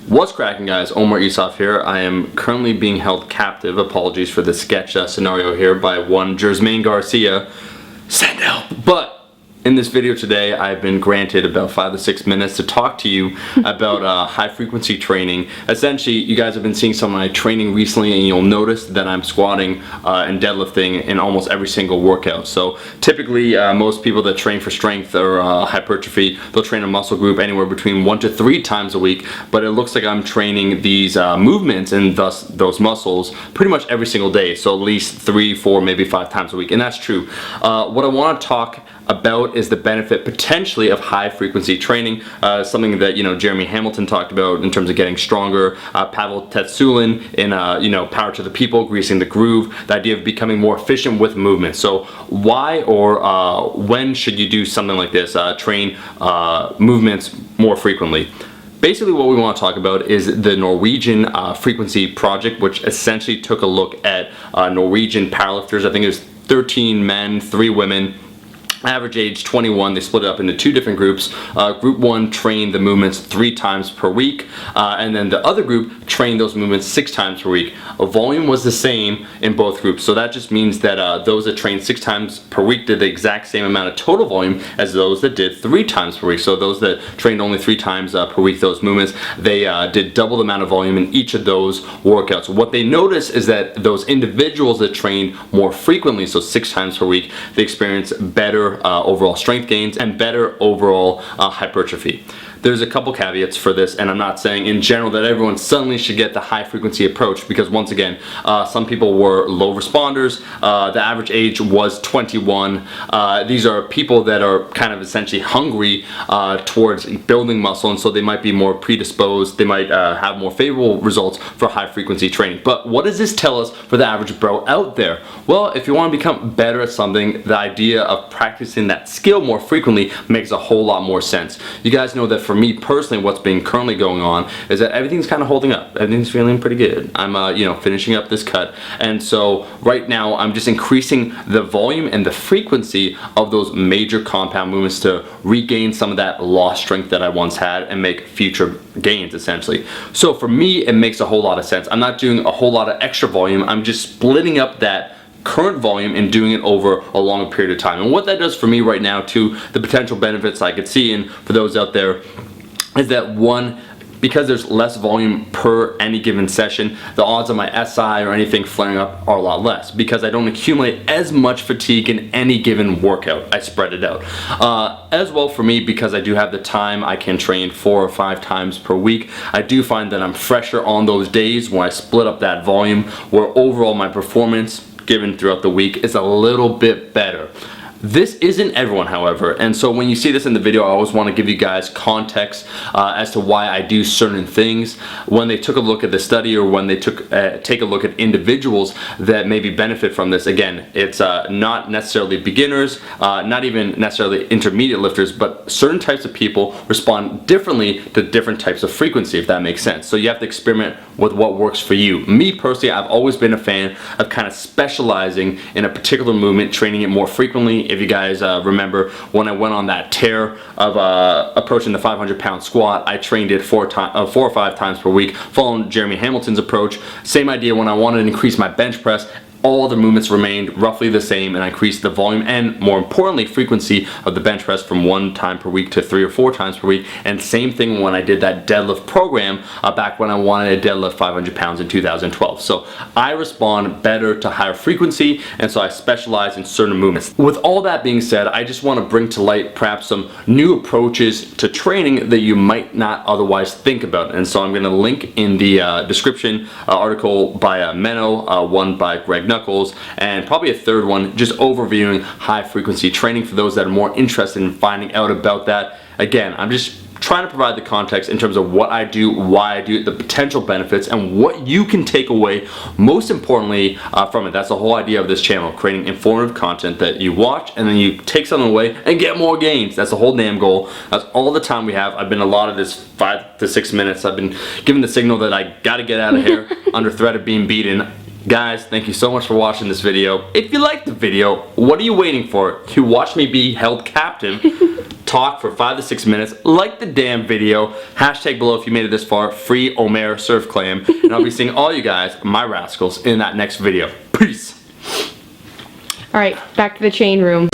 What's cracking, guys? Omar Isaf here. I am currently being held captive, apologies for the sketch scenario here, by one Jermaine Garcia. Send help! But in this video today, I've been granted about 5 to 6 minutes to talk to you about high frequency training. Essentially, you guys have been seeing some of my training recently, and you'll notice that I'm squatting and deadlifting in almost every single workout. So typically, most people that train for strength or hypertrophy, they'll train a muscle group anywhere between 1 to 3 times a week, but it looks like I'm training these movements and thus those muscles pretty much every single day. So at least 3, 4, maybe 5 times a week, and that's true. What I want to talk about is the benefit potentially of high frequency training, something that Jeremy Hamilton talked about in terms of getting stronger, Pavel Tsatsouline in Power to the People, Greasing the Groove, the idea of becoming more efficient with movement. So why or when should you do something like this, train movements more frequently? Basically what we want to talk about is the Norwegian Frequency Project, which essentially took a look at Norwegian powerlifters. I think it was 13 men, 3 women, average age 21. They split it up into 2 different groups. Group 1 trained the movements 3 times per week, and then the other group trained those movements 6 times per week. A volume was the same in both groups, so that just means that those that trained 6 times per week did the exact same amount of total volume as those that did 3 times per week. So those that trained only 3 times per week, those movements, they did double the amount of volume in each of those workouts. What they noticed is that those individuals that trained more frequently, so 6 times per week, they experienced better overall strength gains and better overall hypertrophy. There's a couple caveats for this, and I'm not saying in general that everyone suddenly should get the high frequency approach, because once again, some people were low responders. The average age was 21. These are people that are kind of essentially hungry towards building muscle, and so they might be more predisposed. They might have more favorable results for high frequency training. But what does this tell us for the average bro out there? Well, if you want to become better at something, the idea of practicing that skill more frequently makes a whole lot more sense. You guys know that for me personally, what's been currently going on is that everything's kind of holding up. Everything's feeling pretty good. I'm finishing up this cut, and so right now I'm just increasing the volume and the frequency of those major compound movements to regain some of that lost strength that I once had and make future gains, essentially. So for me, it makes a whole lot of sense. I'm not doing a whole lot of extra volume. I'm just splitting up that current volume and doing it over a long period of time. And what that does for me right now, too, the potential benefits I could see, and for those out there, is that one, because there's less volume per any given session, the odds of my SI or anything flaring up are a lot less, because I don't accumulate as much fatigue in any given workout. I spread it out. As well for me, because I do have the time, I can train 4 or 5 times per week. I do find that I'm fresher on those days when I split up that volume, where overall my performance given throughout the week is a little bit better. This isn't everyone, however, and so when you see this in the video, I always want to give you guys context as to why I do certain things. When they took a look at the study, or when they take a look at individuals that maybe benefit from this, again, it's not necessarily beginners, not even necessarily intermediate lifters, but certain types of people respond differently to different types of frequency, if that makes sense. So you have to experiment with what works for you. Me personally, I've always been a fan of kind of specializing in a particular movement, training it more frequently. If you guys remember, when I went on that tear of approaching the 500-pound squat, I trained it 4 or 5 times per week, following Jeremy Hamilton's approach. Same idea when I wanted to increase my bench press. All the movements remained roughly the same, and I increased the volume and, more importantly, frequency of the bench press from 1 time per week to 3 or 4 times per week. And same thing when I did that deadlift program back when I wanted to deadlift 500 pounds in 2012. So I respond better to higher frequency, and so I specialize in certain movements. With all that being said, I just want to bring to light perhaps some new approaches to training that you might not otherwise think about. And so I'm going to link in the description article by Menno, one by Greg Knuckles, and probably a third one just overviewing high frequency training for those that are more interested in finding out about that. Again, I'm just trying to provide the context in terms of what I do, why I do it, the potential benefits, and what you can take away most importantly from it. That's the whole idea of this channel, creating informative content that you watch and then you take something away and get more gains. That's the whole damn goal. That's all the time we have. I've been allotted this 5 to 6 minutes. I've been given the signal that I gotta get out of here under threat of being beaten. Guys, thank you so much for watching this video. If you liked the video, what are you waiting for? You watch me be held captive, talk for 5 to 6 minutes, like the damn video, hashtag below if you made it this far, free Omer surf clam, and I'll be seeing all you guys, my rascals, in that next video. Peace! Alright, back to the chain room.